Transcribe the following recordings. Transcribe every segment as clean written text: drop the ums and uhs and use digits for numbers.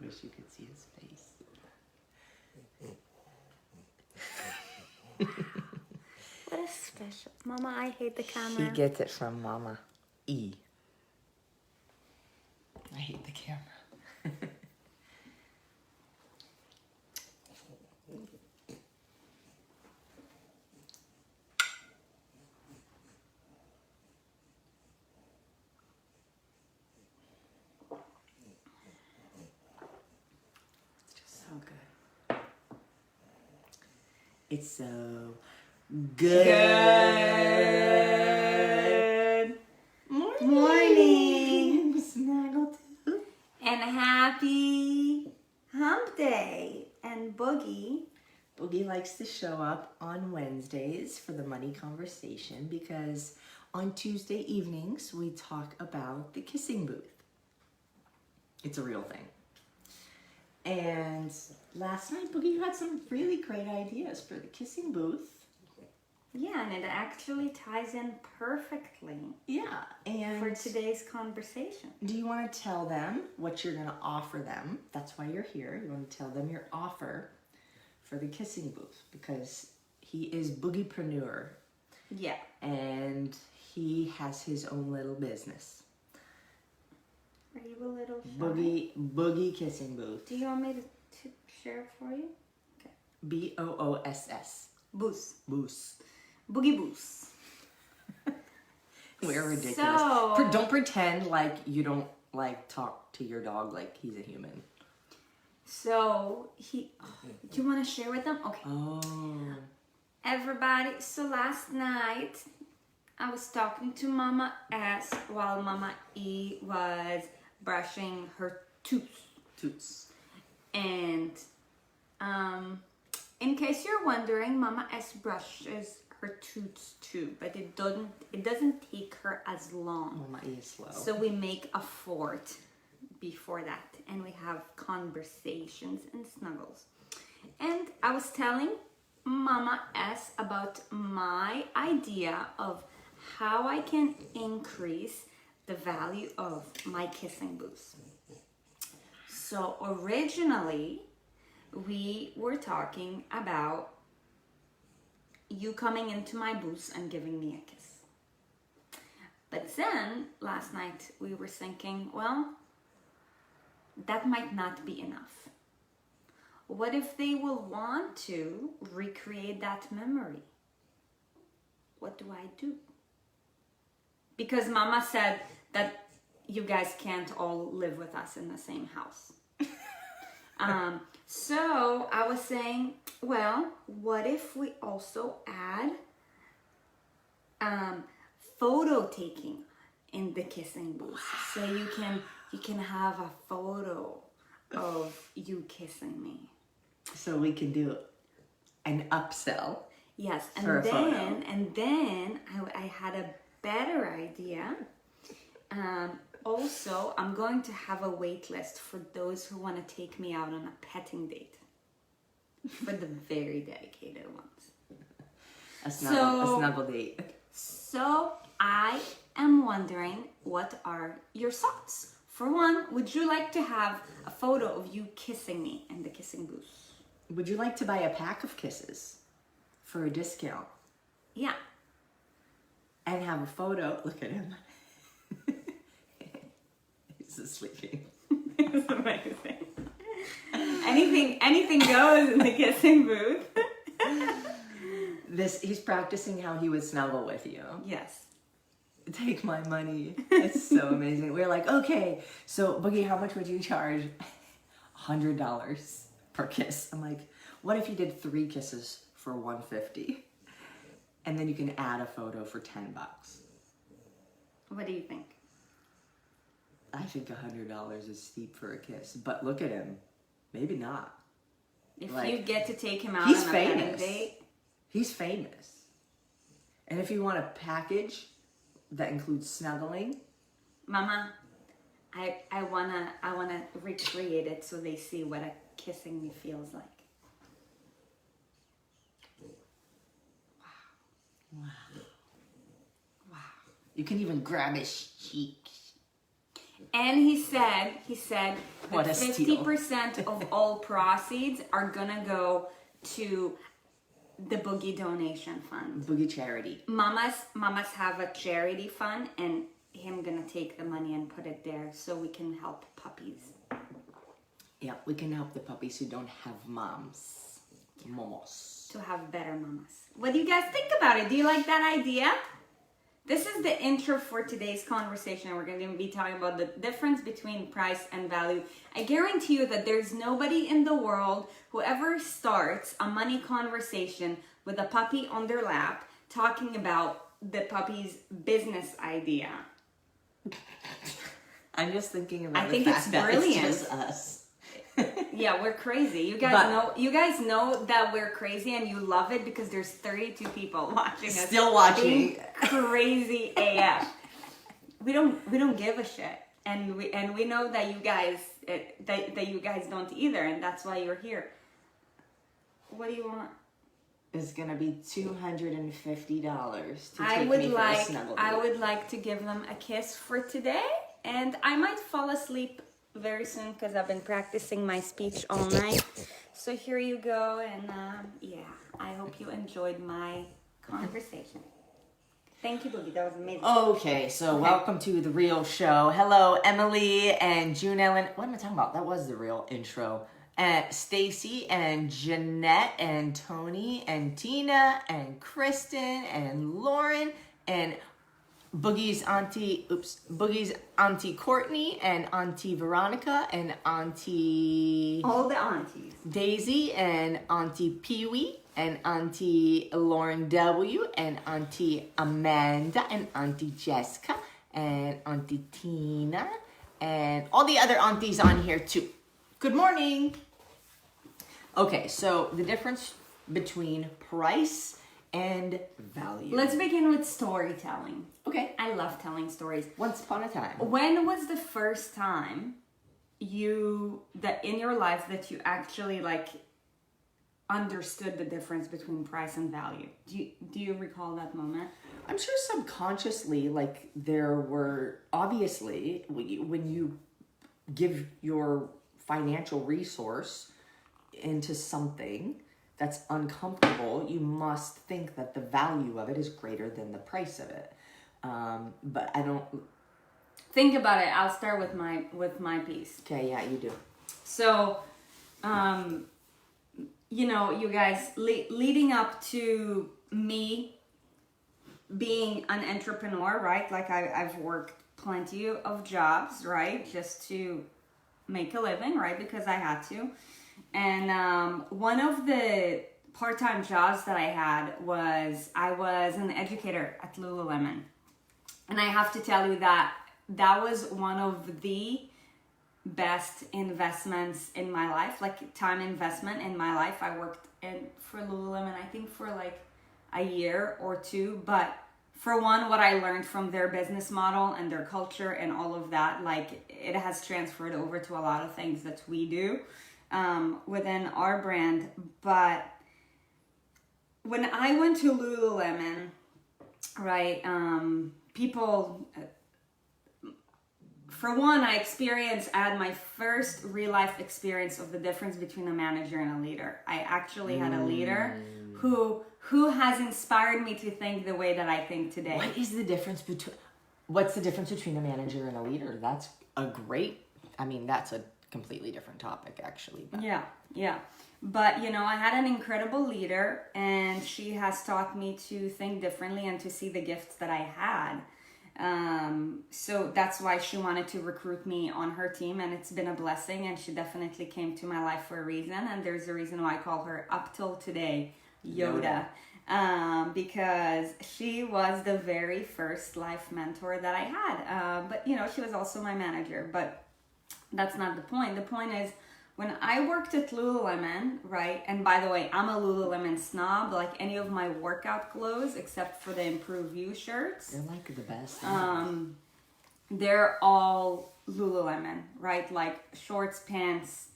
Wish you could see his face. What a special. Mama, I hate the camera. He gets it from Mama E. I hate the camera. It's just so good. It's so good. Morning. Snaggle too. And happy hump day. And Boogie. Boogie likes to show up on Wednesdays for the money conversation because on Tuesday evenings we talk about the kissing booth. It's a real thing. And last night Boogie had some really great ideas for the kissing booth. Yeah, and it actually ties in perfectly Yeah, and for today's conversation. do you want to tell them what you're going to offer them? That's why you're here. You want to tell them your offer for the kissing booth because he is Boogiepreneur. Yeah. And he has his own little business. Are you a little shy? Boogie kissing booth. Do you want me to share it for you? Okay. BOOSS. Boost. Boos. Boogie Boost. We're ridiculous. So- Don't pretend like you don't like talk to your dog like he's a human. So, do you want to share with them? Okay. Oh. Everybody, so last night I was talking to Mama S while Mama E was brushing her Toots. And in case you're wondering, Mama S brushes her toots too, but it doesn't take her as long. Mama E is slow. So we make a fort before that, and we have conversations and snuggles. And I was telling Mama S about my idea of how I can increase the value of my kissing booth. So originally, we were talking about you coming into my booth and giving me a kiss. But then, last night, we were thinking, well, that might not be enough. What if they will want to recreate that memory? What do I do? Because Mama said that you guys can't all live with us in the same house. So I was saying, well, what if we also add photo taking in the kissing booth? So you can have a photo of you kissing me. So we can do an upsell. Yes, and for a photo. then I had a better idea. Also, I'm going to have a wait list for those who want to take me out on a petting date. For the very dedicated ones. A snuggle date. So I am wondering, what are your thoughts? For one, would you like to have a photo of you kissing me in the kissing booth? Would you like to buy a pack of kisses for a discount? Yeah. And have a photo. Look at him. He's sleeping. It's amazing. Anything goes in the kissing booth. He's practicing how he would snuggle with you. Yes. Take my money. It's so amazing. We're like, okay, so Boogie, how much would you charge? $100 per kiss. I'm like, what if you did 3 kisses for $150? And then you can add a photo for $10. What do you think? I think $100 is steep for a kiss, but look at him. Maybe not. If Like, you get to take him out he's on a petting famous. date, He's famous. And if you want a package that includes snuggling, Mama, I wanna recreate it so they see what a kissing me feels like. wow. You can even grab his cheeks. And he said What that a steal. 50% of all proceeds are gonna go to the Boogie Donation Fund. Boogie Charity. Mamas have a charity fund, and him gonna take the money and put it there so we can help puppies. Yeah, we can help the puppies who don't have moms. Momos. To have better mamas. What do you guys think about it? Do you like that idea? This is the intro for today's conversation. We're going to be talking about the difference between price and value. I guarantee you that there's nobody in the world who ever starts a money conversation with a puppy on their lap talking about the puppy's business idea. I'm just thinking about I think it's brilliant. It's just us. Yeah, we're crazy. You guys know that we're crazy, and you love it because there's 32 people watching us. Still watching. Crazy AF. We don't give a shit, and we know that you guys that you guys don't either, and that's why you're here. What do you want? It's gonna be $250 to I take would me for a snuggle I date. would like to give them a kiss for today, and I might fall asleep very soon because I've been practicing my speech all night. So here you go, and yeah, I hope you enjoyed my conversation. Thank you, Boogie. That was amazing. Okay, so welcome to the real show. Hello, Emily and June Ellen. What am I talking about? That was the real intro. Stacy and Jeanette and Tony and Tina and Kristen and Lauren and Boogie's auntie Courtney and Auntie Veronica and Auntie All the aunties. Daisy and Auntie Pee-wee and Auntie Lauren W and Auntie Amanda and Auntie Jessica and Auntie Tina and all the other aunties on here too. Good morning. Okay, so the difference between price and value. Let's begin with storytelling. Okay. I love telling stories. Once upon a time. When was the first time in your life that you actually understood the difference between price and value? Do you recall that moment? I'm sure subconsciously, there were, obviously, when you give your financial resource into something that's uncomfortable, you must think that the value of it is greater than the price of it. But I don't... Think about it. I'll start with my piece. Okay, yeah, you do. So, you guys, leading up to me being an entrepreneur, right? I've worked plenty of jobs, right? Just to make a living, right? Because I had to. And one of the part-time jobs that I had was I was an educator at Lululemon. And I have to tell you that was one of the best investments in my life, time investment in my life. I worked for Lululemon, I think for a year or two. But for one, what I learned from their business model and their culture and all of that, it has transferred over to a lot of things that we do within our brand. But when I went to Lululemon, right, people, for one, I had my first real life experience of the difference between a manager and a leader. I actually had a leader who has inspired me to think the way that I think today. What's the difference between a manager and a leader? That's that's a completely different topic, actually. But. Yeah. But, I had an incredible leader, and she has taught me to think differently and to see the gifts that I had. So that's why she wanted to recruit me on her team, and it's been a blessing, and she definitely came to my life for a reason. And there's a reason why I call her, up till today, Yoda. Because she was the very first life mentor that I had. But, she was also my manager. But that's not the point. The point is, when I worked at Lululemon, right, and by the way, I'm a Lululemon snob, any of my workout clothes, except for the Improve You shirts. They're the best. They're all Lululemon, right? Shorts, pants,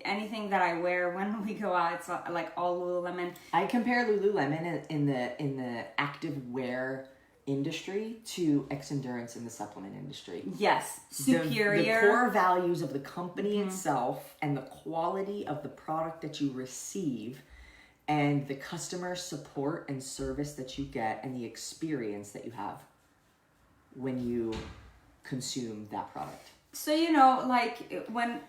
anything that I wear when we go out, it's all Lululemon. I compare Lululemon in the active wear industry to X Endurance in the supplement industry. Yes, superior. The core values of the company itself and the quality of the product that you receive and the customer support and service that you get and the experience that you have when you consume that product. So, you know, like when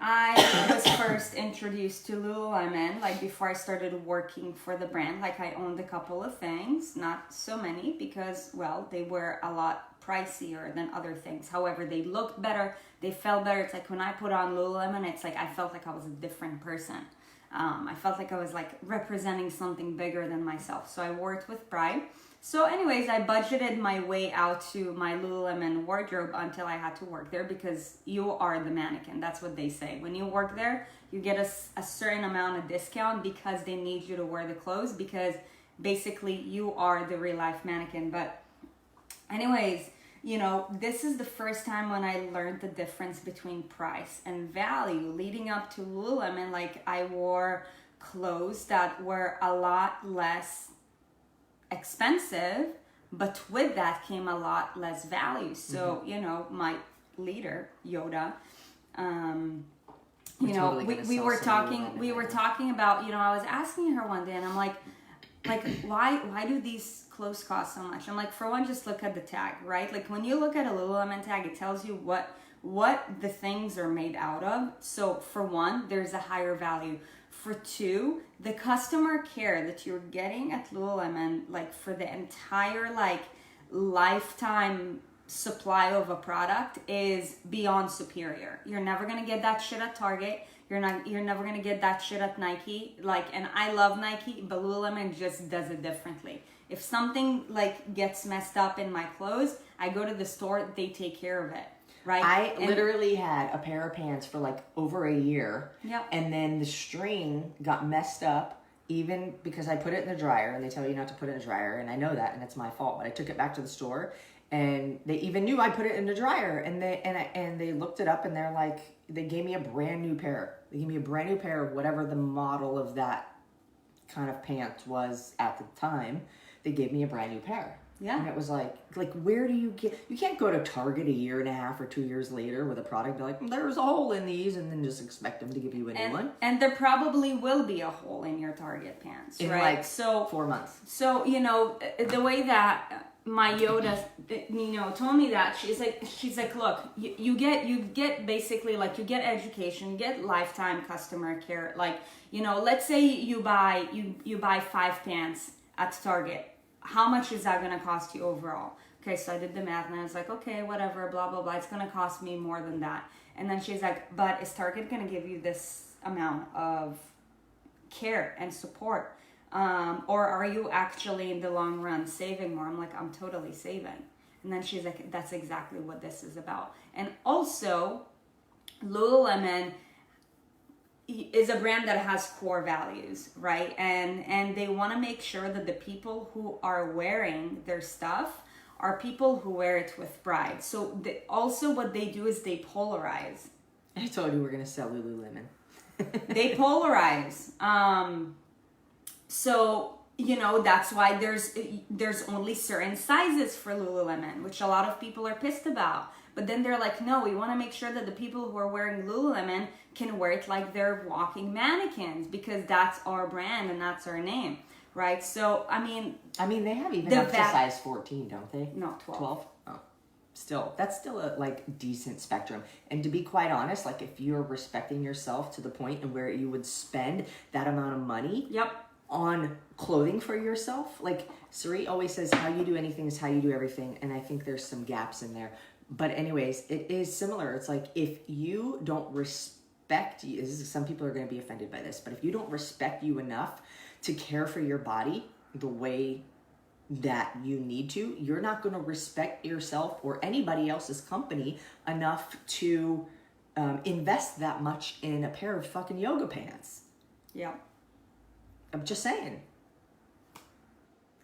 I was first introduced to Lululemon, like before I started working for the brand, like I owned a couple of things, not so many because, well, they were a lot pricier than other things. However, they looked better, they felt better. It's like when I put on Lululemon, it's like I felt like I was a different person. I felt like I was like representing something bigger than myself. So I worked with pride. So anyways, I budgeted my way out to my Lululemon wardrobe until I had to work there because you are the mannequin. That's what they say. When you work there, you get a certain amount of discount because they need you to wear the clothes because basically you are the real life mannequin. But anyways, you know, this is the first time when I learned the difference between price and value. Leading up to Lululemon, like I wore clothes that were a lot less expensive, but with that came a lot less value. So, you know, my leader, Yoda, you know, we were talking about, you know, I was asking her one day and I'm like, why do these clothes cost so much? I'm like, for one, just look at the tag, right? Like when you look at a Lululemon tag, it tells you what the things are made out of. So for one, there's a higher value. For two, the customer care that you're getting at Lululemon, like for the entire like lifetime supply of a product is beyond superior. You're never gonna get that shit at Target. You're never gonna get that shit at Nike. Like, and I love Nike, but Lululemon just does it differently. If something like gets messed up in my clothes, I go to the store, they take care of it. Right. I literally had a pair of pants for like over a year. Yep. And then the string got messed up even because I put it in the dryer and they tell you not to put it in the dryer. And I know that and it's my fault. But I took it back to the store and they even knew I put it in the dryer and they looked it up and they're like, they gave me a brand new pair. They gave me a brand new pair of whatever the model of that kind of pant was at the time. They gave me a brand new pair. Yeah. And it was like, where do you can't go to Target a year and a half or 2 years later with a product, be like, there's a hole in these, and then just expect them to give you a new one. And there probably will be a hole in your Target pants, in right? Like so 4 months. So, you know, the way that my Yoda, you know, told me that, she's like, look, you get basically like, you get education, you get lifetime customer care. Like, you know, let's say you buy 5 pants at Target. How much is that going to cost you overall? Okay, so I did the math and I was like, okay, whatever, blah, blah, blah. It's going to cost me more than that. And then she's like, but is Target going to give you this amount of care and support? Or are you actually in the long run saving more? I'm like, I'm totally saving. And then she's like, that's exactly what this is about. And also, Lululemon is a brand that has core values, right? And they want to make sure that the people who are wearing their stuff are people who wear it with pride. So also what they do is they polarize. I told you we're going to sell Lululemon. They polarize. So, you know, that's why there's only certain sizes for Lululemon, which a lot of people are pissed about. But then they're like, no, we want to make sure that the people who are wearing Lululemon can wear it like they're walking mannequins because that's our brand and that's our name, right? So, I mean, they have even up to size 14, don't they? No, 12. 12? Oh, still, that's still a like decent spectrum. And to be quite honest, like if you're respecting yourself to the point and where you would spend that amount of money, on clothing for yourself, like Sarit always says, how you do anything is how you do everything, and I think there's some gaps in there. But anyways, it is similar. It's like if you don't respect you, some people are going to be offended by this, but if you don't respect you enough to care for your body the way that you need to, you're not going to respect yourself or anybody else's company enough to invest that much in a pair of fucking yoga pants. Yeah. I'm just saying.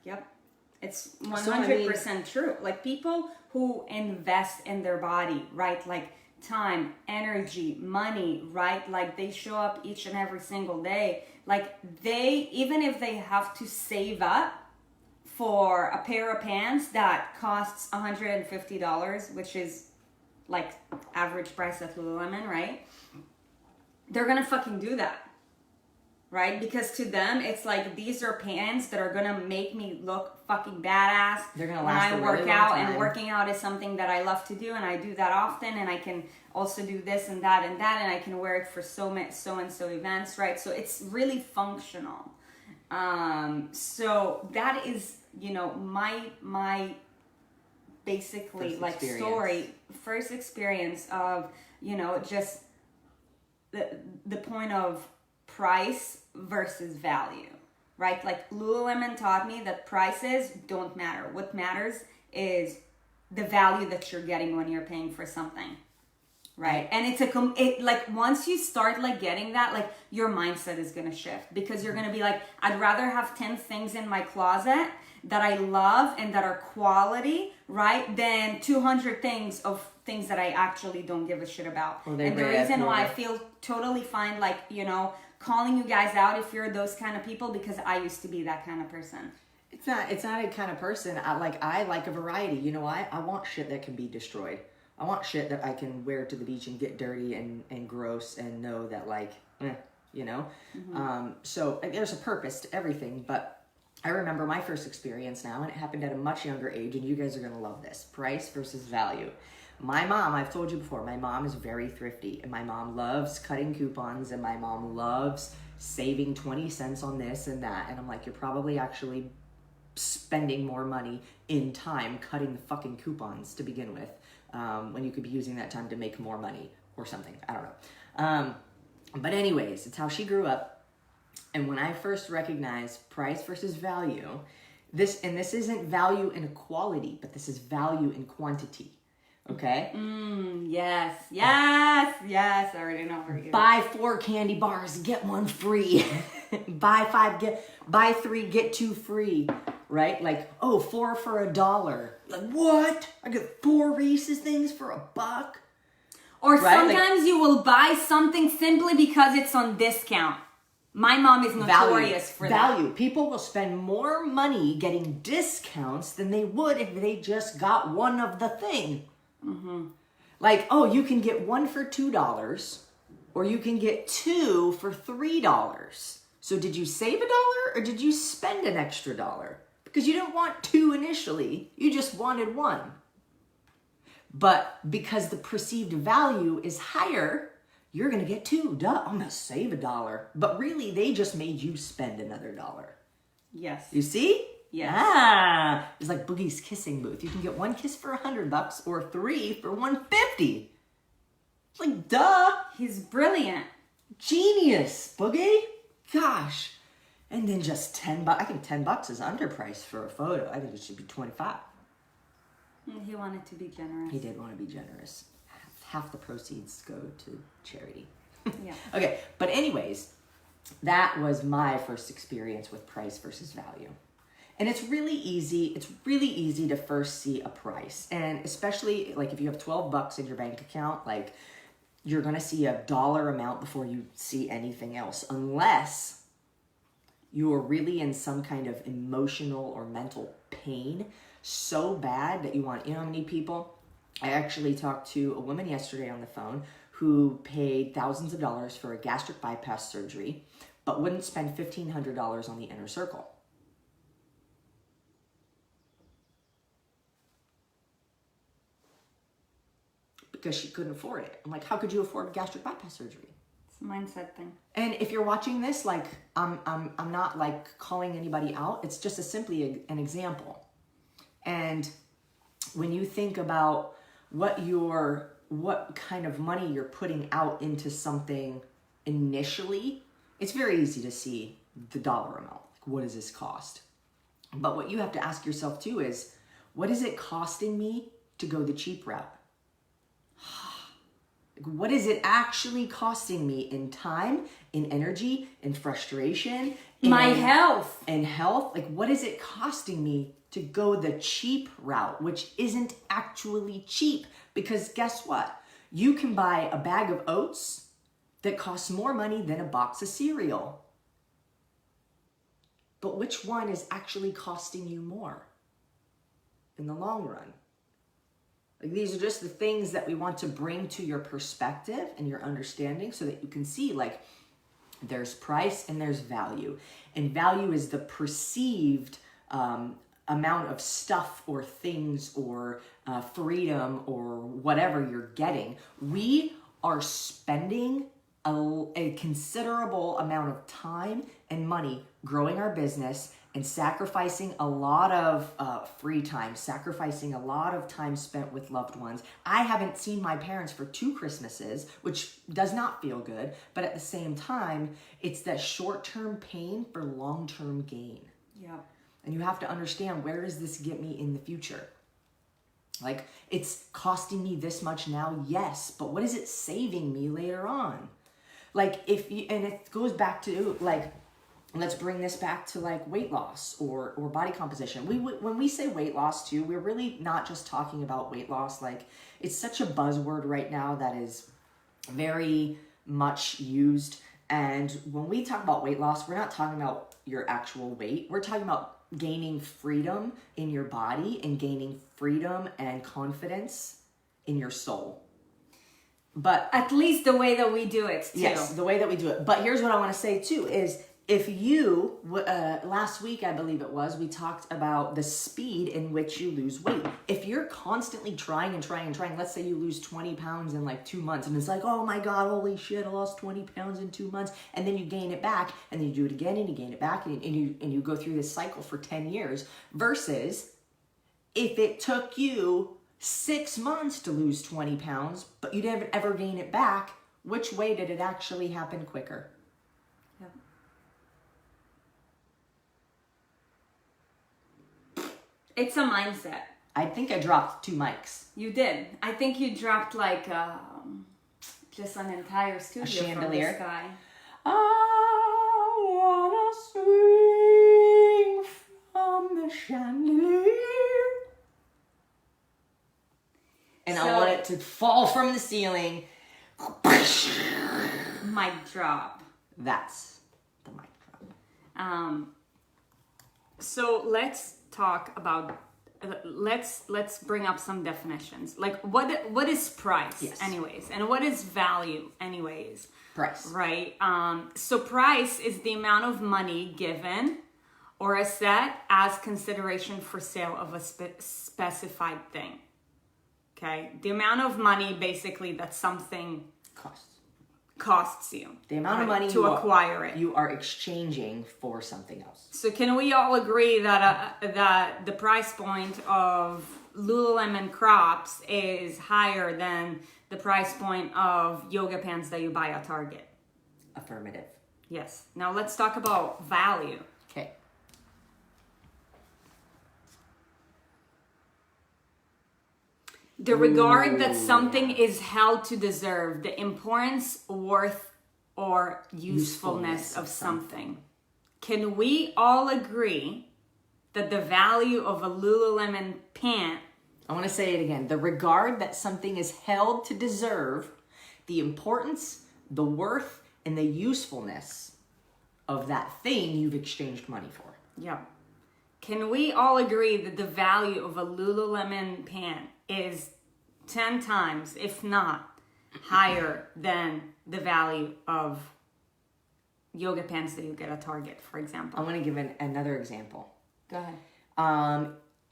Yep. It's 100% true. Like people who invest in their body, right? Like time, energy, money, right? Like they show up each and every single day. Like they, even if they have to save up for a pair of pants that costs $150, which is like average price at Lululemon, right? They're gonna fucking do that, right? Because to them, it's like, these are pants that are gonna make me look fucking badass. They're gonna last when a I work really long out, time. and working out is something that I love to do, and I do that often, and I can also do this and that and that, and I can wear it for so and so events, right? So it's really functional. So that is, you know, my basically First like experience. story, first experience of, you know, just the point of price versus value, right? Like Lululemon taught me that prices don't matter. What matters is the value that you're getting when you're paying for something, right? And it's like once you start like getting that, like your mindset is gonna shift, because you're gonna be like, I'd rather have 10 things in my closet that I love and that are quality, right, than 200 things that I actually don't give a shit about. Well, and the reason why I feel totally fine, like, you know, calling you guys out if you're those kind of people, because I used to be that kind of person. It's not a kind of person. I like a variety. You know why? I want shit that can be destroyed. I want shit that I can wear to the beach and get dirty and gross and know that, like, you know? So there's a purpose to everything, but I remember my first experience now, and it happened at a much younger age, and you guys are going to love this. Price versus value. My mom, I've told you before, my mom is very thrifty, and my mom loves cutting coupons, and my mom loves saving 20 cents on this and that. And I'm like, you're probably actually spending more money in time cutting the fucking coupons to begin with, when you could be using that time to make more money or something. I don't know. But anyways, it's how she grew up. And when I first recognized price versus value, this isn't value in quality, but this is value in quantity. Okay? Yes. I already know where you're going. Buy 4 candy bars, get 1 free. buy 3, get 2 free. Right? Like, 4 for $1. Like, what? I get 4 Reese's things for $1. Or right? Sometimes like, you will buy something simply because it's on discount. My mom is notorious for that. Value. People will spend more money getting discounts than they would if they just got one of the thing. Like, you can get 1 for $2, or you can get 2 for $3. So did you save $1, or did you spend an extra $1? Because you didn't want 2 initially, you just wanted 1. But because the perceived value is higher, you're going to get 2. Duh, I'm going to save $1. But really, they just made you spend another $1. Yes. You see? Yes. It's like Boogie's kissing booth. You can get 1 kiss for $100 or 3 for $150. It's like, duh. He's brilliant. Genius, Boogie. Gosh. And then just $10. I think $10 is underpriced for a photo. I think it should be $25. He wanted to be generous. He did want to be generous. Half the proceeds go to charity. Yeah. Okay, but anyways, that was my first experience with price versus value. And it's really easy to first see a price. And especially like if you have $12 in your bank account, like you're going to see a dollar amount before you see anything else, unless you are really in some kind of emotional or mental pain so bad that you want, you know how many people? I actually talked to a woman yesterday on the phone who paid thousands of dollars for a gastric bypass surgery, but wouldn't spend $1,500 on the inner circle. Because she couldn't afford it. I'm like, how could you afford gastric bypass surgery? It's a mindset thing. And if you're watching this, like, I'm not like calling anybody out. It's just simply an example. And when you think about what kind of money you're putting out into something initially, it's very easy to see the dollar amount. Like, what does this cost? But what you have to ask yourself too is, what is it costing me to go the cheap route? What is it actually costing me in time, in energy, in frustration, my health? And health? Like, what is it costing me to go the cheap route, which isn't actually cheap? Because guess what? You can buy a bag of oats that costs more money than a box of cereal. but which one is actually costing you more in the long run? Like, these are just the things that we want to bring to your perspective and your understanding so that you can see, like, there's price and there's value. And value is the perceived amount of stuff or things or freedom or whatever you're getting. We are spending a considerable amount of time and money growing our business and sacrificing a lot of free time, sacrificing a lot of time spent with loved ones. I haven't seen my parents for 2 Christmases, which does not feel good, but at the same time, it's that short-term pain for long-term gain. Yeah. And you have to understand, where does this get me in the future? Like, it's costing me this much now, yes, but what is it saving me later on? Like, and it goes back to, like, let's bring this back to, like, weight loss or body composition. When we say weight loss too, we're really not just talking about weight loss. Like, it's such a buzzword right now that is very much used. And when we talk about weight loss, we're not talking about your actual weight. We're talking about gaining freedom in your body and gaining freedom and confidence in your soul. But at least the way that we do it too. Yes, the way that we do it. But here's what I want to say too is, if you, last week I believe it was, we talked about the speed in which you lose weight. If you're constantly trying, let's say you lose 20 pounds in like 2 months, and it's like, oh my God, holy shit, I lost 20 pounds in 2 months, and then you gain it back, and then you do it again, and you gain it back, and you go through this cycle for 10 years, versus if it took you 6 months to lose 20 pounds, but you didn't ever gain it back, which way did it actually happen quicker? It's a mindset. I think I dropped 2 mics. You did. I think you dropped like just an entire studio chandelier. from the sky. I wanna swing from the chandelier. And I want it to fall from the ceiling. Mic drop. That's the mic drop. So let's talk about, let's bring up some definitions. Like, what is price, yes, anyways, and what is value, anyways? Price, right? So price is the amount of money given or a set as consideration for sale of a specified thing. Okay, the amount of money basically that something costs you. The amount of money to acquire it. You are exchanging for something else. So can we all agree that that the price point of Lululemon crops is higher than the price point of yoga pants that you buy at Target? Affirmative. Yes. Now let's talk about value. Okay. The regard that something is held to deserve, the importance, worth, or usefulness of something. Can we all agree that the value of a Lululemon pant... I want to say it again. The regard that something is held to deserve, the importance, the worth, and the usefulness of that thing you've exchanged money for. Yeah. Can we all agree that the value of a Lululemon pant is 10 times, if not higher than the value of yoga pants that you get at Target, for example? I want to give another example. Go ahead.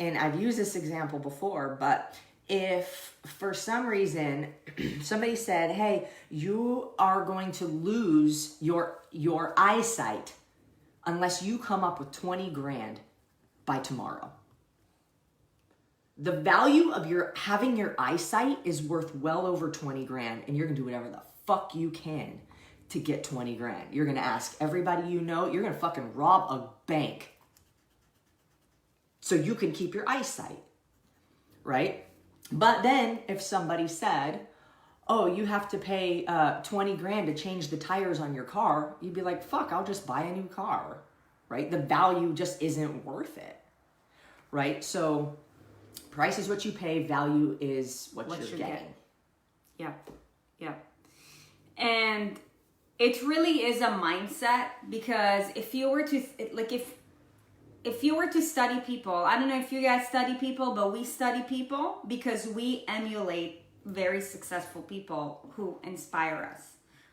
And I've used this example before, but if for some reason somebody said, hey, you are going to lose your eyesight unless you come up with 20 grand by tomorrow. The value of having your eyesight is worth well over 20 grand, and you're gonna do whatever the fuck you can to get 20 grand. You're gonna ask everybody you know, you're gonna fucking rob a bank so you can keep your eyesight, right? But then if somebody said, oh, you have to pay 20 grand to change the tires on your car, you'd be like, fuck, I'll just buy a new car, right? The value just isn't worth it, right? So price is what you pay, value is what you're getting. Yeah, yeah. And it really is a mindset, because if you were to, if you were to study people, I don't know if you guys study people, but we study people because we emulate very successful people who inspire us,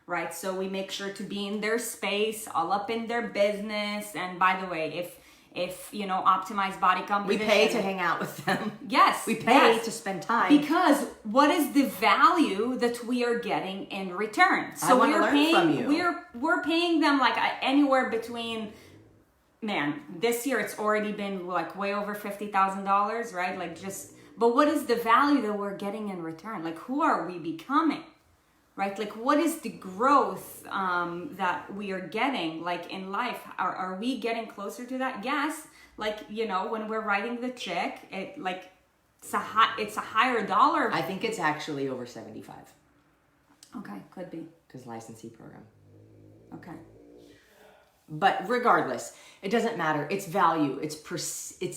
right? So we make sure to be in their space, all up in their business. And by the way, if you know, optimized body composition, we pay to hang out with them. Yes, we pay to spend time, because what is the value that we are getting in return? So I learn paying from you. we're paying them like anywhere between, man, this year it's already been like way over $50,000, right? Like just, but what is the value that we're getting in return? Like, who are we becoming, right? Like, what is the growth that we are getting, like, in life? Are we getting closer to that? Yes. Like, you know, when we're writing the check, it's a higher dollar. I think it's actually over 75. Okay, could be. Because licensee program. Okay. But regardless, it doesn't matter. It's value. It's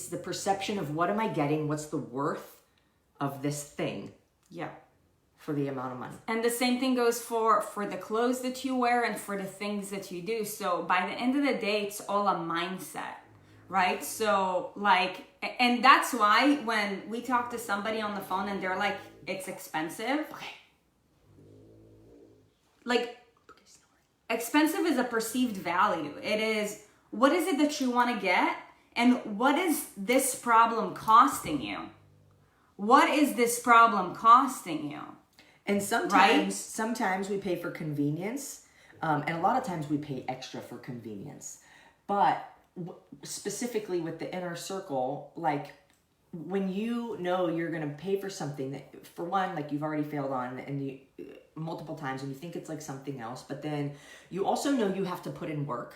the perception of what am I getting? What's the worth of this thing? Yeah. For the amount of money. And the same thing goes for the clothes that you wear and for the things that you do. So by the end of the day, it's all a mindset, right? So like, and that's why when we talk to somebody on the phone and they're like, it's expensive. Okay. Like, expensive is a perceived value. It is, what is it that you want to get? And what is this problem costing you? What is this problem costing you? And sometimes we pay for convenience, and a lot of times we pay extra for convenience. But specifically with the inner circle, like when you know you're going to pay for something that, for one, like you've already failed on, and you multiple times, and you think it's like something else, but then you also know you have to put in work.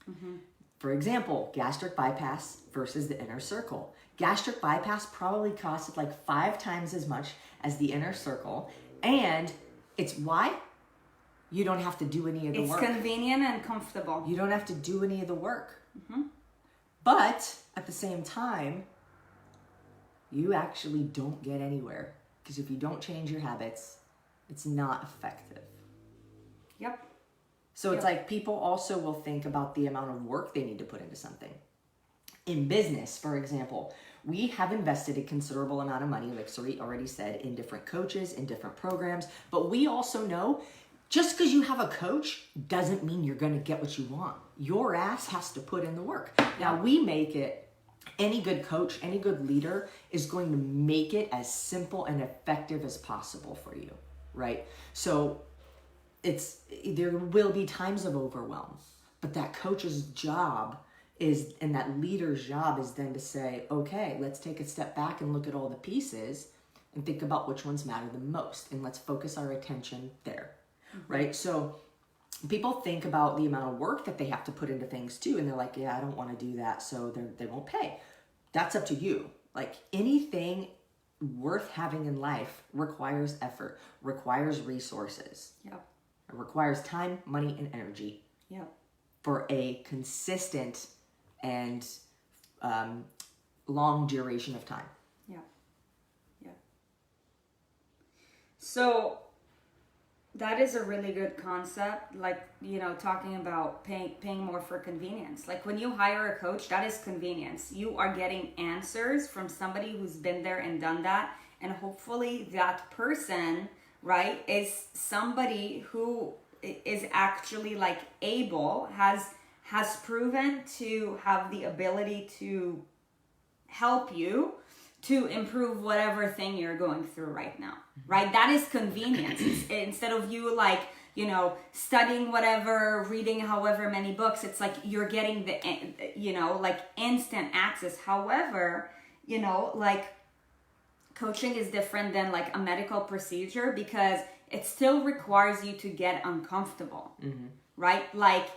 Mm-hmm. For example, gastric bypass versus the inner circle. Gastric bypass probably costs like 5 times as much as the inner circle. And it's why? You don't have to do any of the work. It's convenient and comfortable. You don't have to do any of the work. Mm-hmm. But at the same time, you actually don't get anywhere. Because if you don't change your habits, it's not effective. Yep. So it's like people also will think about the amount of work they need to put into something. In business, for example, we have invested a considerable amount of money, like Sarit already said, in different coaches, in different programs. But we also know just because you have a coach doesn't mean you're going to get what you want. Your ass has to put in the work. Now, we make it, any good coach, any good leader is going to make it as simple and effective as possible for you, right? So there will be times of overwhelm, but that coach's job is, and that leader's job is then to say, okay, let's take a step back and look at all the pieces and think about which ones matter the most, and let's focus our attention there, right? So people think about the amount of work that they have to put into things too, and they're like, yeah, I don't want to do that, so they won't pay. That's up to you. Like, anything worth having in life requires effort, requires resources. Yep. It requires time, money, and energy. Yep. For a consistent and long duration of time. Yeah. Yeah. So that is a really good concept. Like, you know, talking about paying more for convenience. Like when you hire a coach, that is convenience. You are getting answers from somebody who's been there and done that. And hopefully that person, right, is somebody who is actually like able, has proven to have the ability to help you to improve whatever thing you're going through right now, right? That is convenience. Instead of you like, you know, studying whatever, reading however many books, it's like you're getting the, you know, like instant access. However, you know, like coaching is different than like a medical procedure because it still requires you to get uncomfortable, right? Like,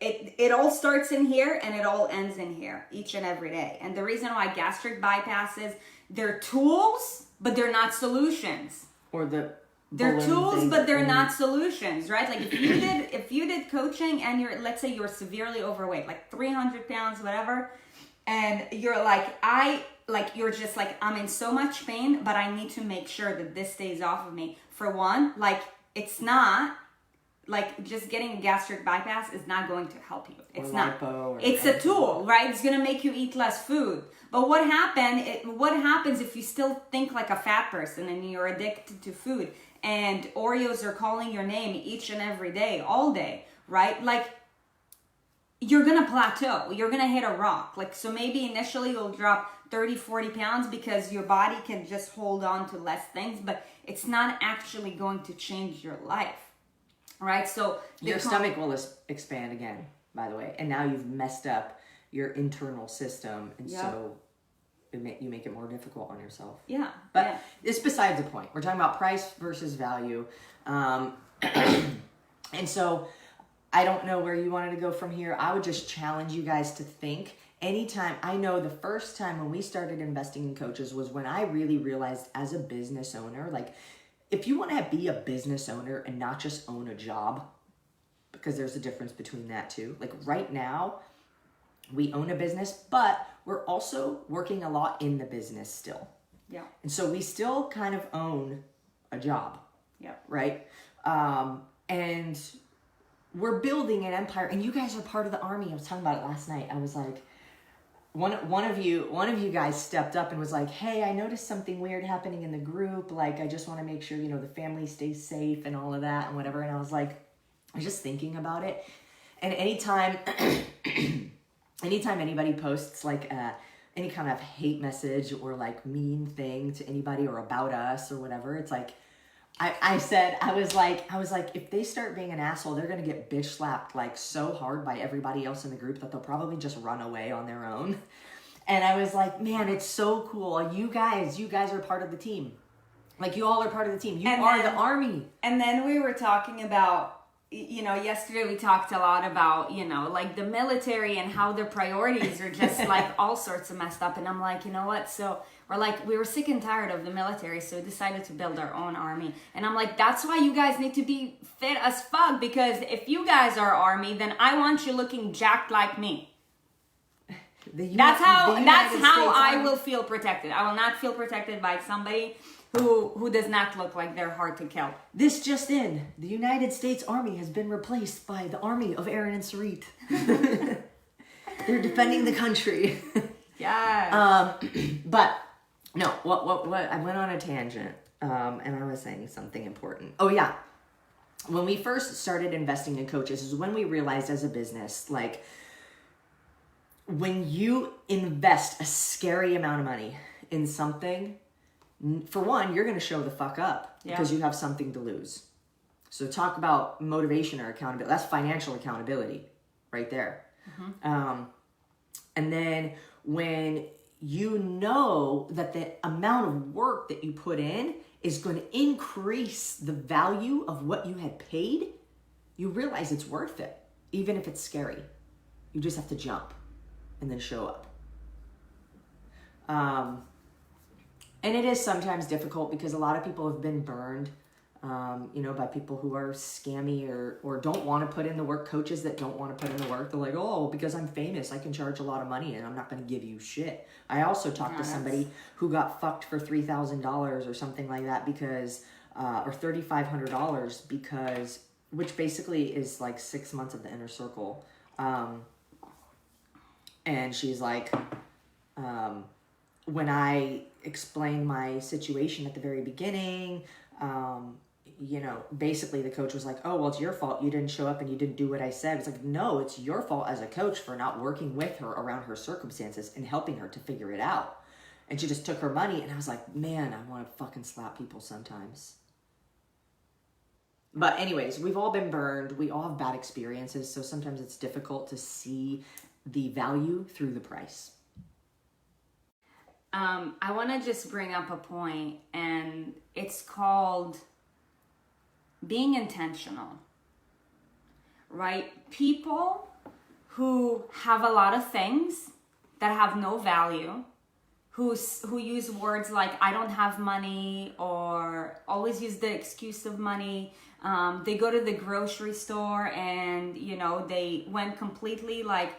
it all starts in here and it all ends in here each and every day. And the reason why gastric bypasses, they're tools, but they're not solutions. Or they're tools, but they're not solutions, right? Like if you did coaching and let's say you're severely overweight, like 300 pounds, whatever, and you're like, you're just like, I'm in so much pain, but I need to make sure that this stays off of me. For one, like, it's not like just getting a gastric bypass is not going to help you. It's or not. lipo or It's a tool, right? It's gonna make you eat less food. But what happens if you still think like a fat person and you're addicted to food and Oreos are calling your name each and every day, all day, right? Like you're gonna plateau. You're gonna hit a rock. Like, so maybe initially you'll drop 30, 40 pounds because your body can just hold on to less things, but it's not actually going to change your life. Right, so your stomach will expand again, by the way, and now you've messed up your internal system, and so you make it more difficult on yourself. Yeah, but it's besides the point. We're talking about price versus value, and so I don't know where you wanted to go from here. I would just challenge you guys to think. Anytime, I know the first time when we started investing in coaches was when I really realized as a business owner, like, if you want to be a business owner and not just own a job, because there's a difference between that too. Like right now, we own a business, but we're also working a lot in the business still. Yeah. And so we still kind of own a job. Yeah. Right? And we're building an empire, and you guys are part of the army. I was talking about it last night. I was like, one of you guys stepped up and was like, hey, I noticed something weird happening in the group. Like, I just want to make sure, the family stays safe and all of that and whatever. And I was like, I was just thinking about it. And anytime anybody posts like any kind of hate message or like mean thing to anybody or about us or whatever, it's like, I was like, if they start being an asshole, they're going to get bitch slapped like so hard by everybody else in the group that they'll probably just run away on their own. And I was like, man, it's so cool. You guys are part of the team. Like, you all are part of the team. You are the army. And then we were talking about, yesterday we talked a lot about, like the military and how their priorities are just like all sorts of messed up. And I'm like, you know what? So we were sick and tired of the military, so we decided to build our own army. And I'm like, that's why you guys need to be fit as fuck, because if you guys are army, then I want you looking jacked like me. That's how I will feel protected. I will not feel protected by somebody who does not look like they're hard to kill. This just in, the United States Army has been replaced by the army of Erin and Sarit. They're defending the country. Yeah. But no, what I went on a tangent, and I was saying something important. Oh yeah. When we first started investing in coaches is when we realized as a business, like, when you invest a scary amount of money in something, for one, you're going to show the fuck up because you have something to lose. So talk about motivation or accountability. That's financial accountability right there. Mm-hmm. And then when you know that the amount of work that you put in is going to increase the value of what you had paid, you realize it's worth it, even if it's scary. You just have to jump and then show up. And it is sometimes difficult because a lot of people have been burned, by people who are scammy or don't want to put in the work. Coaches that don't want to put in the work, they're like, oh, because I'm famous, I can charge a lot of money and I'm not going to give you shit. I also talked to somebody who got fucked for $3,000 or something like that because, or $3,500 because, which basically is like 6 months of the inner circle. And she's like, when I explained my situation at the very beginning, basically the coach was like, oh, well, it's your fault. You didn't show up and you didn't do what I said. It's like, no, it's your fault as a coach for not working with her around her circumstances and helping her to figure it out. And she just took her money. And I was like, man, I want to fucking slap people sometimes. But anyways, we've all been burned. We all have bad experiences. So sometimes it's difficult to see the value through the price. I want to just bring up a point, and it's called being intentional, right? People who have a lot of things that have no value, who use words like, I don't have money, or always use the excuse of money. They go to the grocery store and, they went completely like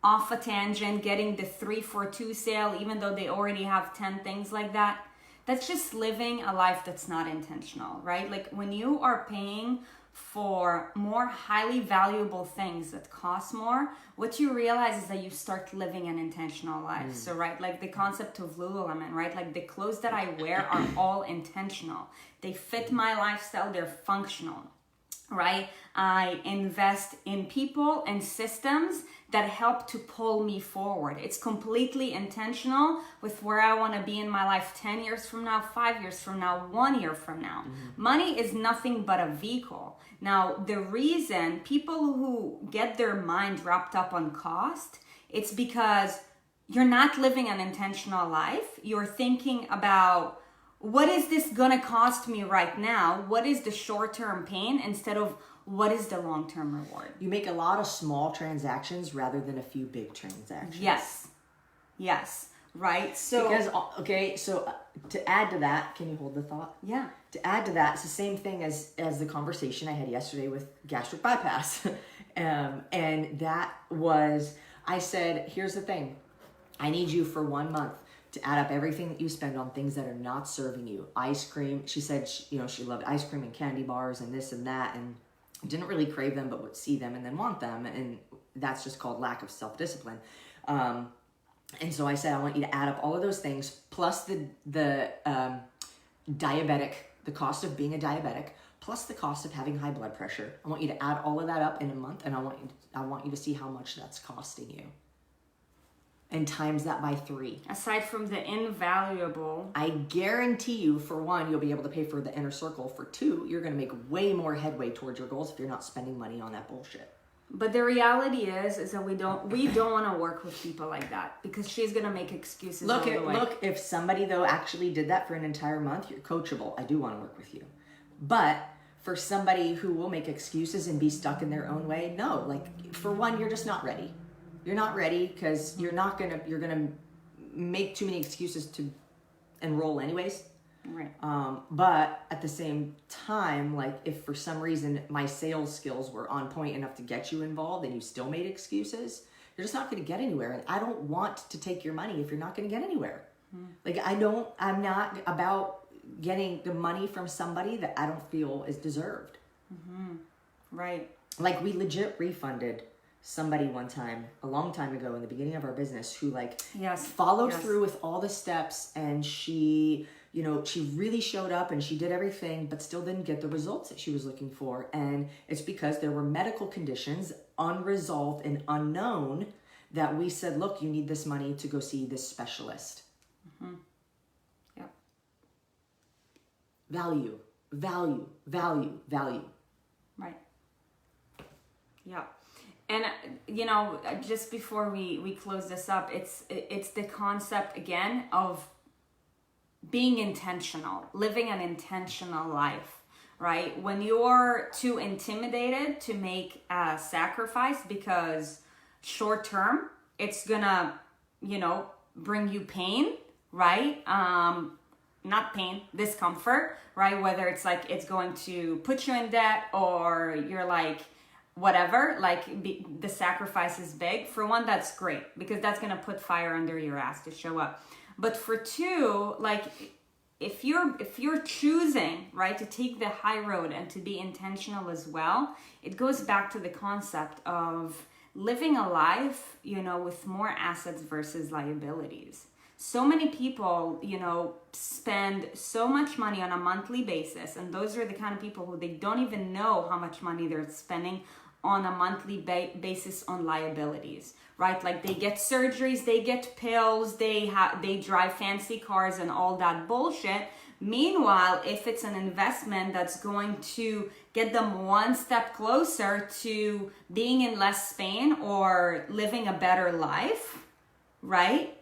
off a tangent, getting the 3 for 2 sale, even though they already have 10 things like that. That's just living a life that's not intentional, right? Like when you are paying for more highly valuable things that cost more, what you realize is that you start living an intentional life. So, right, like the concept of Lululemon, right? Like the clothes that I wear are all intentional. They fit my lifestyle, they're functional, right? I invest in people and systems that help to pull me forward. It's completely intentional with where I want to be in my life 10 years from now, 5 years from now, 1 year from now. Money is nothing but a vehicle. Now, the reason people who get their mind wrapped up on cost, it's because you're not living an intentional life. You're thinking about, what is this gonna cost me right now? What is the short-term pain instead of what is the long-term reward? You make a lot of small transactions rather than a few big transactions. Yes, right? So, because, to add to that, can you hold the thought? yeah. To add to that, it's the same thing as the conversation I had yesterday with gastric bypass. And that was, I said, here's the thing. I need you for 1 month to add up everything that you spend on things that are not serving you. Ice cream. She said, she loved ice cream and candy bars and this and that, and didn't really crave them, but would see them and then want them. And that's just called lack of self-discipline. And so I said, I want you to add up all of those things, plus the cost of being a diabetic, plus the cost of having high blood pressure. I want you to add all of that up in a month, and I want you to see how much that's costing you. And times that by 3. Aside from the invaluable, I guarantee you, for 1, you'll be able to pay for the inner circle. For 2, you're going to make way more headway towards your goals if you're not spending money on that bullshit. but the reality is that we don't want to work with people like that, because she's going to make excuses all the way. Look, if somebody though actually did that for an entire month, you're coachable. I do want to work with you. But for somebody who will make excuses and be stuck in their own way, no. Like, for 1, you're just not ready. You're not ready because you're gonna make too many excuses to enroll anyways. Right. But at the same time, like, if for some reason my sales skills were on point enough to get you involved and you still made excuses, you're just not going to get anywhere. And I don't want to take your money if you're not going to get anywhere. Like, I'm not about getting the money from somebody that I don't feel is deserved. Right. Like, we legit refunded somebody one time, a long time ago in the beginning of our business, who followed through with all the steps, and she really showed up and she did everything, but still didn't get the results that she was looking for. And it's because there were medical conditions, unresolved and unknown, that we said, look, you need this money to go see this specialist. Yep. Value. Right. Yeah. And, just before we close this up, it's the concept, again, of being intentional, living an intentional life, right? When you're too intimidated to make a sacrifice because short term, it's gonna, bring you pain, right? Not pain, discomfort, right? Whether it's like it's going to put you in debt, or you're like, whatever, the sacrifice is big. For 1, that's great, because that's gonna put fire under your ass to show up. But for 2, like, if you're choosing, right, to take the high road and to be intentional as well, it goes back to the concept of living a life, with more assets versus liabilities. So many people, spend so much money on a monthly basis, and those are the kind of people who they don't even know how much money they're spending on a monthly basis on liabilities, right? Like, they get surgeries, they get pills, they drive fancy cars and all that bullshit. Meanwhile, if it's an investment that's going to get them one step closer to being in less pain or living a better life, right?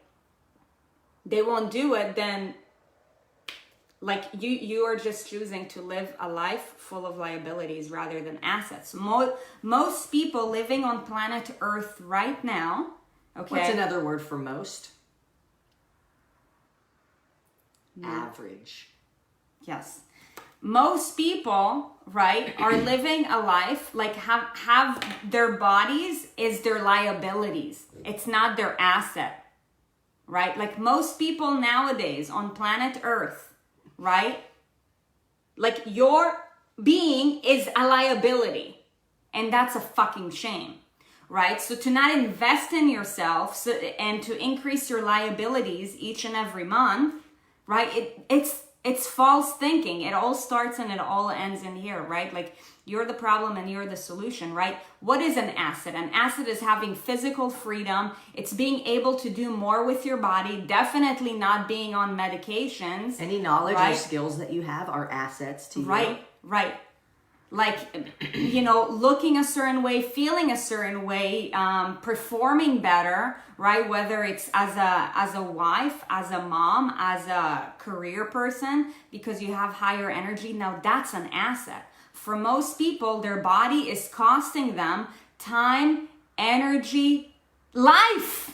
They won't do it. Then, like, you are just choosing to live a life full of liabilities rather than assets. Most people living on planet Earth right now, okay? What's another word for most? Average. Yes. Most people, right, are living a life, like, have their bodies is their liabilities. It's not their asset, right? Like, most people nowadays on planet Earth, right? Like, your being is a liability. And that's a fucking shame, right? So to not invest in yourself and to increase your liabilities each and every month, right? It's false thinking. It all starts and it all ends in here, right? Like you're the problem and you're the solution, right? What is an asset? An asset is having physical freedom. It's being able to do more with your body, definitely not being on medications. Any knowledge right? or skills that you have are assets to you. Right. Like, looking a certain way, feeling a certain way, performing better, right? Whether it's as a wife, as a mom, as a career person, because you have higher energy. Now that's an asset. For most people, their body is costing them time, energy, life.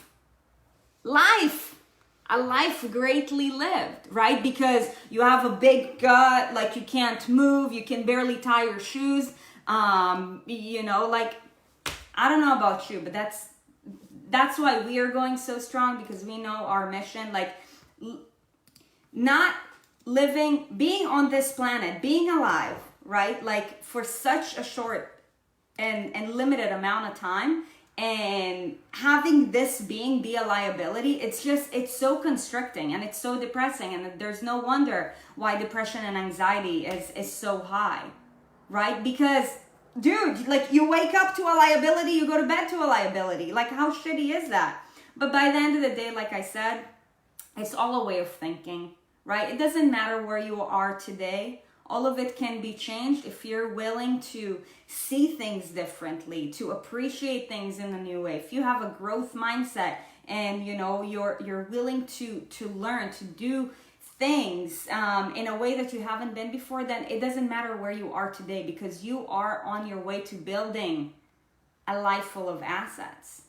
A life greatly lived, right? Because you have a big gut, like you can't move, you can barely tie your shoes. Like, I don't know about you, but that's why we are going so strong, because we know our mission, like not living, being on this planet, being alive, right? Like for such a short and limited amount of time, and having this being be a liability, it's so constricting and it's so depressing, and there's no wonder why depression and anxiety is so high, right? Because dude, like you wake up to a liability, you go to bed to a liability. Like how shitty is that? But by the end of the day, like I said, it's all a way of thinking, right? It doesn't matter where you are today. All of it can be changed if you're willing to see things differently, to appreciate things in a new way. If you have a growth mindset and you're willing to learn, to do things in a way that you haven't been before, then it doesn't matter where you are today, because you are on your way to building a life full of assets,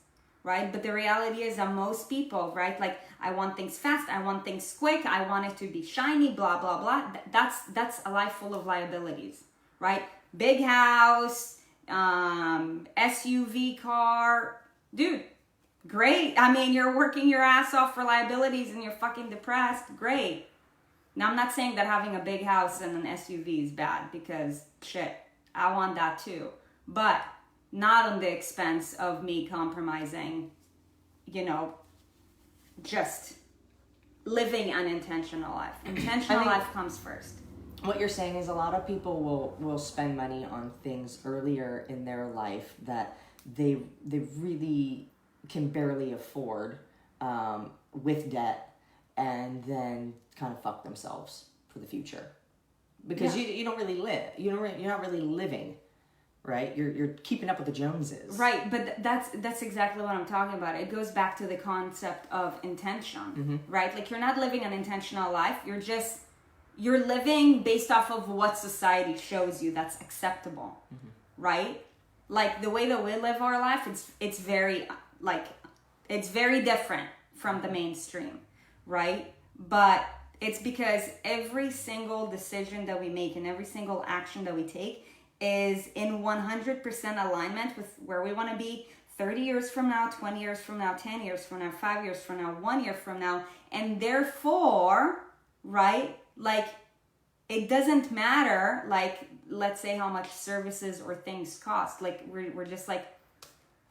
right? But the reality is that most people, right, like I want things fast, I want things quick, I want it to be shiny, blah, blah, blah. That's a life full of liabilities, right? Big house, SUV car, dude, great. I mean, you're working your ass off for liabilities and you're fucking depressed, great. Now, I'm not saying that having a big house and an SUV is bad, because shit, I want that too. But not on the expense of me compromising, just living an intentional life. Intentional life comes first. What you're saying is a lot of people will spend money on things earlier in their life that they really can barely afford, with debt, and then kind of fuck themselves for the future, because you don't really live. You're not really living. Right, you're keeping up with the Joneses. Right, but that's exactly what I'm talking about. It goes back to the concept of intention, right? Like you're not living an intentional life. You're living based off of what society shows you that's acceptable, right? Like the way that we live our life, it's very different from the mainstream, right? But it's because every single decision that we make and every single action that we take is in 100% alignment with where we want to be 30 years from now, 20 years from now, 10 years from now, 5 years from now, 1 year from now. And therefore, right, like it doesn't matter, like, let's say how much services or things cost. Like we're just like,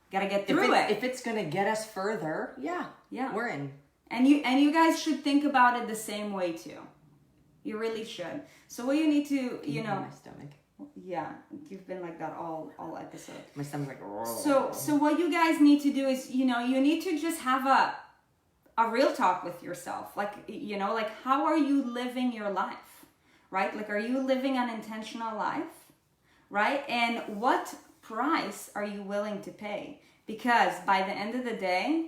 gotta get through it. If it's gonna get us further, yeah, we're in. And you guys should think about it the same way too. You really should. So what you need to, my stomach. Yeah, you've been like that all episode. My stomach's like, so what you guys need to do is, you need to just have a real talk with yourself. Like, like how are you living your life, right? Like, are you living an intentional life, right? And what price are you willing to pay? Because by the end of the day,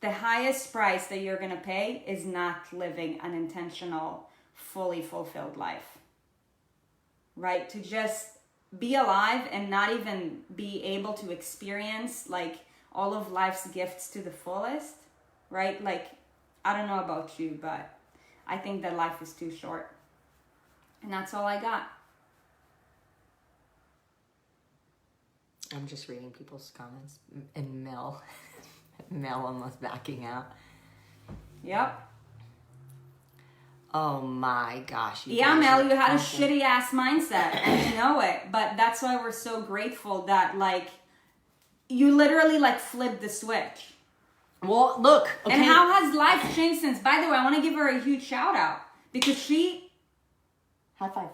the highest price that you're going to pay is not living an intentional, fully fulfilled life. Right? To just be alive and not even be able to experience like all of life's gifts to the fullest, right? Like, I don't know about you, but I think that life is too short. And that's all I got. I'm just reading people's comments. And Mel almost backing out. Yep. Oh my gosh. Yeah, guys Mel, are you had a awesome. shitty ass mindset and you know it. But that's why we're so grateful that like you literally like flipped the switch. Well, look. Okay. And how has life changed since? By the way, I want to give her a huge shout out because she, High five.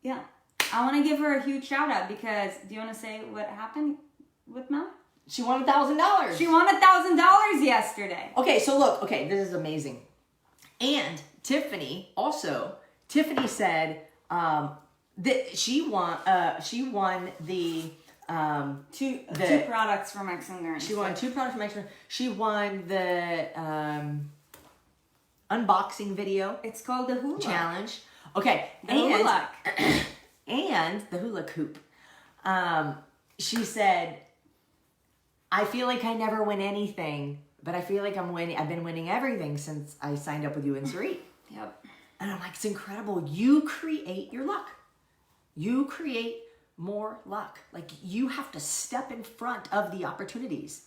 yeah, I want to give her a huge shout out because do you want to say what happened with Mel? She won $1,000. She won $1,000 yesterday. Okay, so look. Okay, this is amazing. And Tiffany said that she won the Two products from Accelerator. She won 2 products from Extra. She won the unboxing video It's called the hula challenge. Okay, The hula. and the hula hoop. She said, "I feel like I never win anything, but I feel like I'm winning. I've been winning everything since I signed up with you and Sarit." Yep. And I'm like, it's incredible. You create your luck. You create more luck. Like you have to step in front of the opportunities,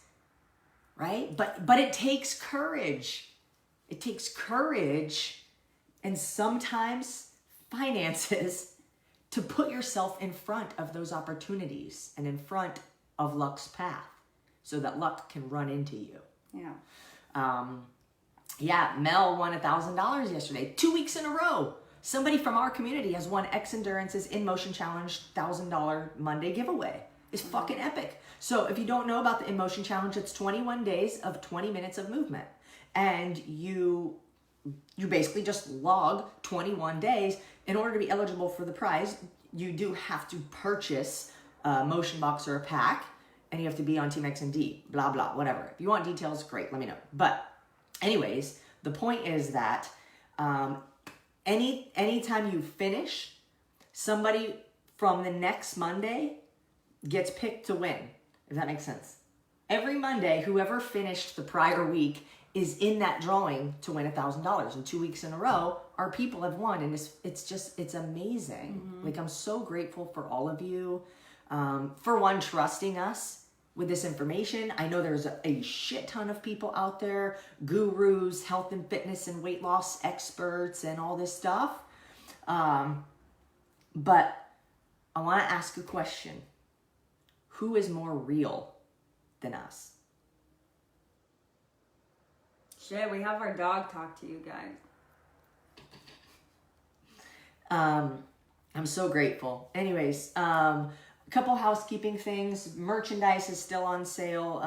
right? But it takes courage. It takes courage and sometimes finances to put yourself in front of those opportunities and in front of luck's path so that luck can run into you. Yeah. Yeah, Mel won $1,000 yesterday, 2 weeks in a row. Somebody from our community has won X Endurance's In Motion Challenge $1,000 Monday giveaway. It's fucking epic. So if you don't know about the In Motion Challenge, it's 21 days of 20 minutes of movement. And you basically just log 21 days. In order to be eligible for the prize, you do have to purchase a motion box or a pack, and you have to be on Team XMD, blah, blah, whatever. If you want details, great, let me know. But anyways, the point is that anytime you finish, somebody from the next Monday gets picked to win, if that makes sense. Every Monday, whoever finished the prior week is in that drawing to win $1,000. And 2 weeks in a row, our people have won. And it's amazing. Mm-hmm. Like, I'm so grateful for all of you. For one, trusting us with this information. I know there's a shit ton of people out there, gurus, health and fitness and weight loss experts and all this stuff. But I want to ask a question. Who is more real than us? Shit, we have our dog talk to you guys. I'm so grateful. Anyways, a couple housekeeping things. Merchandise is still on sale.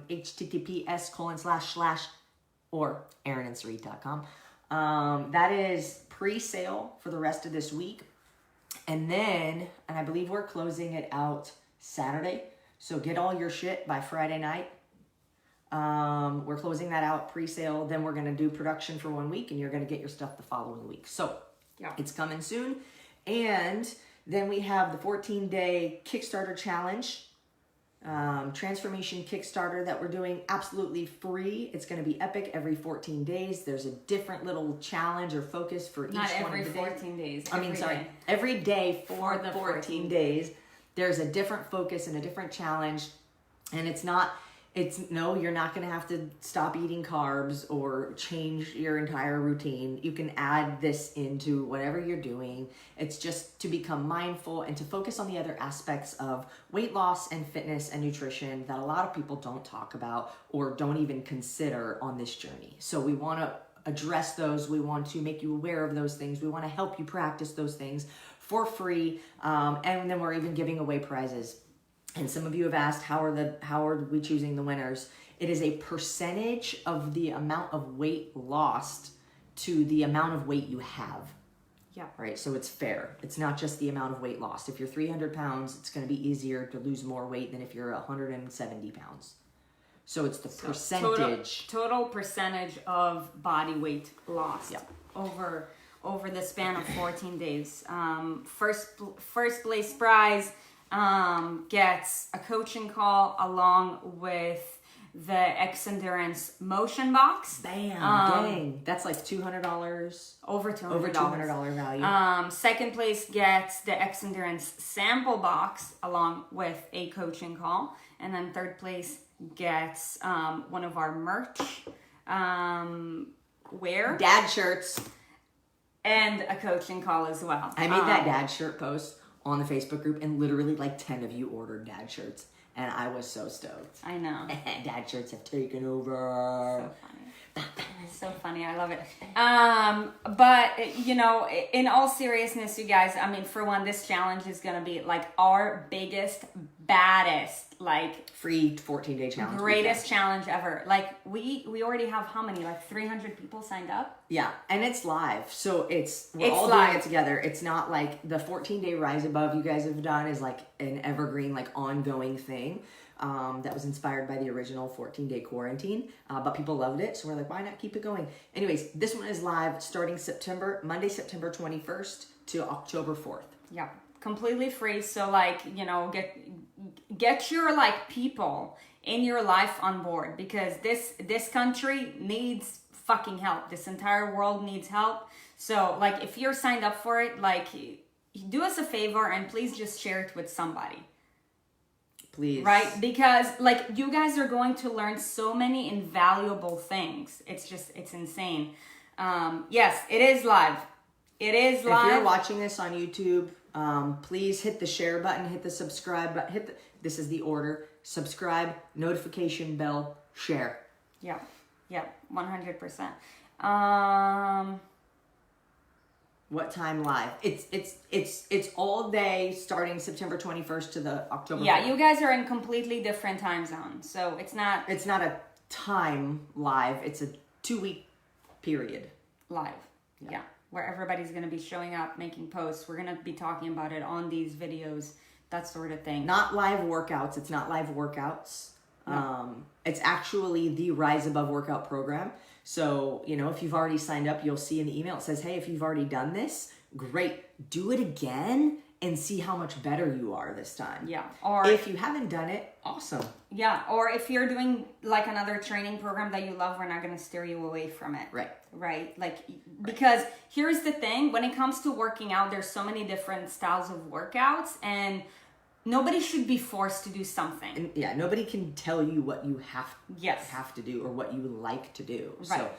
https:// or erinandsarit.com. That is pre-sale for the rest of this week. And I believe we're closing it out Saturday. So get all your shit by Friday night. We're closing that out pre-sale. Then we're going to do production for 1 week and you're going to get your stuff the following week. So yeah, it's coming soon. And then we have the 14-day Kickstarter challenge, transformation Kickstarter that we're doing absolutely free. It's going to be epic every 14 days. There's a different little challenge or focus for each one of the days. Not every 14 days. Every day for the 14 days. There's a different focus and a different challenge. And you're not going to have to stop eating carbs or change your entire routine. You can add this into whatever you're doing. It's just to become mindful and to focus on the other aspects of weight loss and fitness and nutrition that a lot of people don't talk about or don't even consider on this journey. So we want to address those. We want to make you aware of those things. We want to help you practice those things for free. And then we're even giving away prizes. And some of you have asked, how are we choosing the winners? It is a percentage of the amount of weight lost to the amount of weight you have. Yeah. Right. So it's fair. It's not just the amount of weight lost. If you're 300 pounds, it's going to be easier to lose more weight than if you're 170 pounds. So it's the percentage. Total percentage of body weight lost over the span of 14 days. First place prize gets a coaching call along with the X Endurance motion box. Bam! Dang, that's like $200. Over $200. Over $200 value. Second place gets the X Endurance sample box along with a coaching call, and then third place gets one of our merch wear. Dad shirts. and a coaching call as well. I made that dad shirt post on the Facebook group, and literally like 10 of you ordered dad shirts, and I was so stoked. I know. Dad shirts have taken over. So funny. It's so funny. I love it. But you know, in all seriousness, you guys, I mean, for one, this challenge is gonna be like our biggest, baddest, like free 14-day challenge. Greatest challenge ever. Like we already have how many? Like 300 people signed up? Yeah, and it's live. So we're all live. doing it together. It's not like the 14-day Rise Above you guys have done is like an evergreen, like ongoing thing. That was inspired by the original 14-day quarantine, but people loved it, so we're like, why not keep it going? Anyways, this one is live starting Monday, September 21st to October 4th. Yeah, completely free. So like, you know, get your like people in your life on board, because this country needs fucking help. This entire world needs help. So like, if you're signed up for it, like, do us a favor and please just share it with somebody. Please. Right? Because like, you guys are going to learn so many invaluable things. It's insane. Yes, it is live. It is live. If you're watching this on YouTube, please hit the share button, hit the subscribe button, this is the order: subscribe, notification bell, share. Yeah, 100%. What time live? It's all day starting September 21st to the October. Yeah, 4th. you guys are in completely different time zones, so it's not a time live. It's a 2-week period live. Yeah, where everybody's gonna be showing up, making posts. We're gonna be talking about it on these videos, that sort of thing. Not live workouts. It's not live workouts. No. It's actually the Rise Above workout program. So, you know, if you've already signed up, you'll see in the email, it says, hey, if you've already done this, great. Do it again and see how much better you are this time. Yeah. Or if you haven't done it, awesome. Yeah. Or if you're doing like another training program that you love, we're not going to steer you away from it. Right. Like, because here's the thing, when it comes to working out, there's so many different styles of workouts, and nobody should be forced to do something. And nobody can tell you what you have to do or what you like to do. Right. So,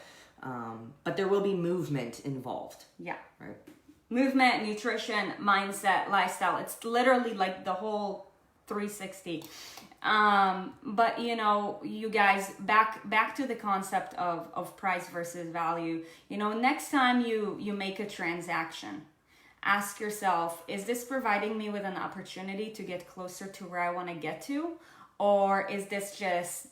but there will be movement involved. Yeah. Right. Movement, nutrition, mindset, lifestyle. It's literally like the whole 360. But you know, you guys, back to the concept of price versus value. You know, next time you make a transaction, ask yourself, is this providing me with an opportunity to get closer to where I want to get to? Or is this just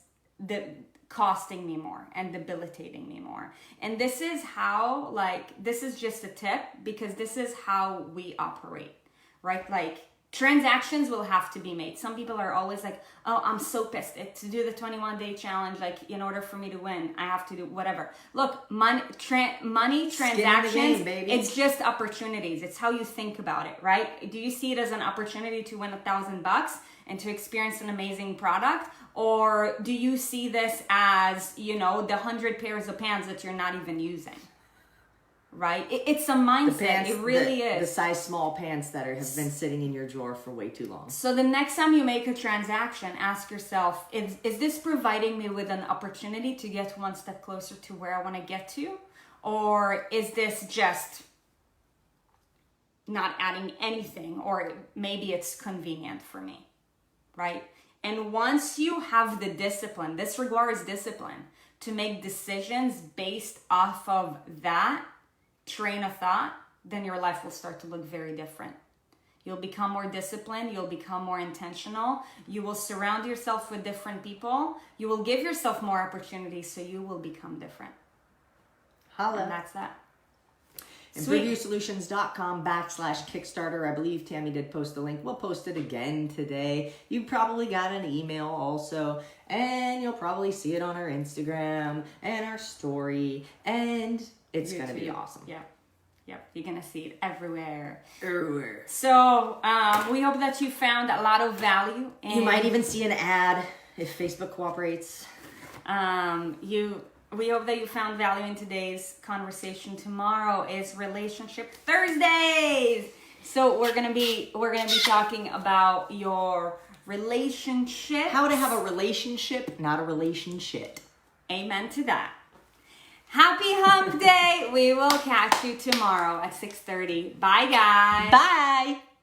costing me more and debilitating me more? And this is how, like, this is just a tip, because this is how we operate, right? Like, transactions will have to be made. Some people are always like, oh, I'm so pissed to do the 21-day challenge. Like, in order for me to win, I have to do whatever. Look, money transactions, game, baby. It's just opportunities. It's how you think about it, right? Do you see it as an opportunity to win $1,000 and to experience an amazing product? Or do you see this as, you know, the 100 pairs of pants that you're not even using? Right? It's a mindset. It really is. The size small pants that have been sitting in your drawer for way too long. So the next time you make a transaction, ask yourself, is this providing me with an opportunity to get one step closer to where I want to get to? Or is this just not adding anything? Or maybe it's convenient for me, right? And once you have the discipline, this requires discipline, to make decisions based off of that train of thought, then your life will start to look very different. You'll become more disciplined. You'll become more intentional. You will surround yourself with different people. You will give yourself more opportunities, so you will become different. Holla. And that's that. ImproveYourSolutions.com/Kickstarter. I believe Tammy did post the link. We'll post it again today. You probably got an email also, and you'll probably see it on our Instagram and our story, and it's going to be awesome. Yeah. You're going to see it everywhere. Everywhere. So we hope that you found a lot of value. You might even see an ad if Facebook cooperates. We hope that you found value in today's conversation. Tomorrow is Relationship Thursdays. So we're gonna be talking about your relationship. How to have a relationship, not a relationship. Amen to that. Happy hump day. We will catch you tomorrow at 6:30. Bye, guys. Bye.